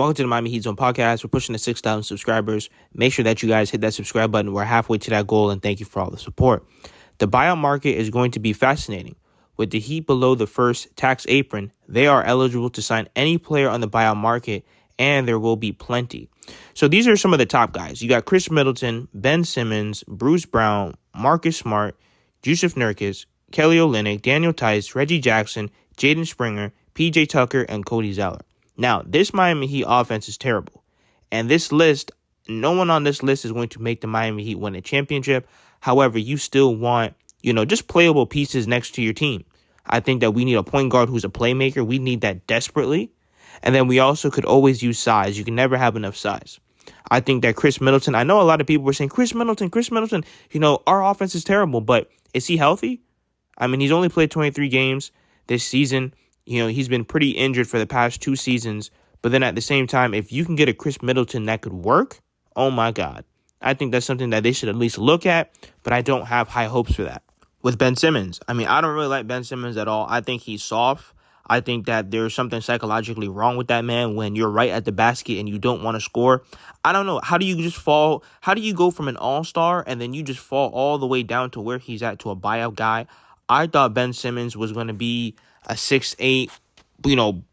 Welcome to the Miami Heat Zone podcast. We're pushing to 6,000 subscribers. Make sure that you guys hit that subscribe button. We're halfway to that goal, and thank you for all the support. The buyout market is going to be fascinating. With the Heat below the first tax apron, they are eligible to sign any player on the buyout market, and there will be plenty. So these are some of the top guys. You got Chris Middleton, Ben Simmons, Bruce Brown, Marcus Smart, Jusuf Nurkic, Kelly Olynyk, Daniel Tice, Reggie Jackson, Jaden Springer, PJ Tucker, and Cody Zeller. Now, this Miami Heat offense is terrible. And this list, no one on this list is going to make the Miami Heat win a championship. However, you still want, just playable pieces next to your team. I think that we need a point guard who's a playmaker. We need that desperately. And then we also could always use size. You can never have enough size. I think that Chris Middleton, I know a lot of people were saying, Chris Middleton, our offense is terrible, but is he healthy? I mean, he's only played 23 games this season. He's been pretty injured for the past 2 seasons. But then at the same time, if you can get a Chris Middleton that could work, oh my God. I think that's something that they should at least look at, but I don't have high hopes for that. With Ben Simmons, I don't really like Ben Simmons at all. I think he's soft. I think that there's something psychologically wrong with that man when you're right at the basket and you don't want to score. I don't know. How do you just fall? How do you go from an all-star and then you just fall all the way down to where he's at to a buyout guy? I thought Ben Simmons was going to be a 6'8",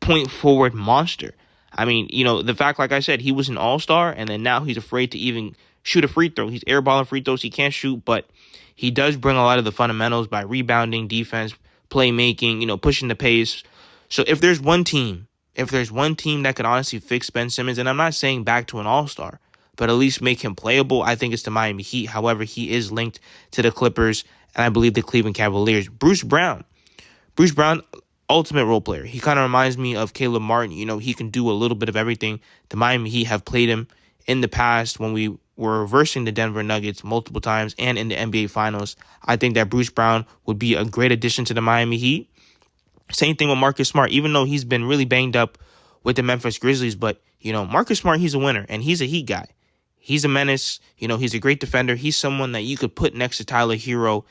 point forward monster. The fact, like I said, he was an all-star, and then now he's afraid to even shoot a free throw. He's airballing free throws. He can't shoot, but he does bring a lot of the fundamentals by rebounding, defense, playmaking, pushing the pace. So if there's one team that could honestly fix Ben Simmons, and I'm not saying back to an all-star, but at least make him playable, I think it's the Miami Heat. However, he is linked to the Clippers, and I believe the Cleveland Cavaliers. Bruce Brown, ultimate role player. He kind of reminds me of Caleb Martin. He can do a little bit of everything. The Miami Heat have played him in the past when we were reversing the Denver Nuggets multiple times and in the NBA Finals. I think that Bruce Brown would be a great addition to the Miami Heat. Same thing with Marcus Smart, even though he's been really banged up with the Memphis Grizzlies. But, Marcus Smart, he's a winner, and he's a Heat guy. He's a menace. He's a great defender. He's someone that you could put next to Tyler Hero,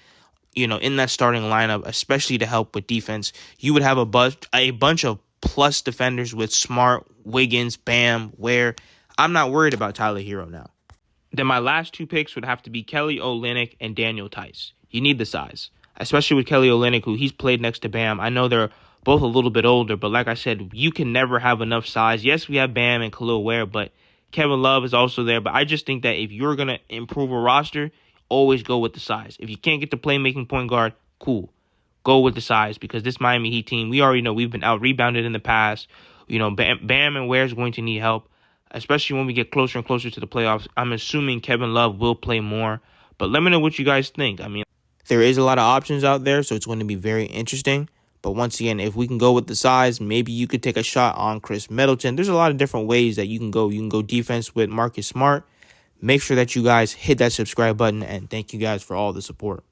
in that starting lineup, especially to help with defense. You would have a bunch of plus defenders with Smart, Wiggins, Bam, Ware. I'm not worried about Tyler Hero now. Then my last 2 picks would have to be Kelly Olynyk and Daniel Tice. You need the size, especially with Kelly Olynyk, who he's played next to Bam. I know they're both a little bit older, but like I said, you can never have enough size. Yes, we have Bam and Khalil Ware, but Kevin Love is also there. But I just think that if you're going to improve a roster, always go with the size. If you can't get the playmaking point guard, cool. Go with the size, because this Miami Heat team, we already know we've been out-rebounded in the past. Bam and Ware is going to need help, especially when we get closer and closer to the playoffs. I'm assuming Kevin Love will play more. But let me know what you guys think. There is a lot of options out there, so it's going to be very interesting. But once again, if we can go with the size, maybe you could take a shot on Chris Middleton. There's a lot of different ways that you can go. You can go defense with Marcus Smart. Make sure that you guys hit that subscribe button, and thank you guys for all the support.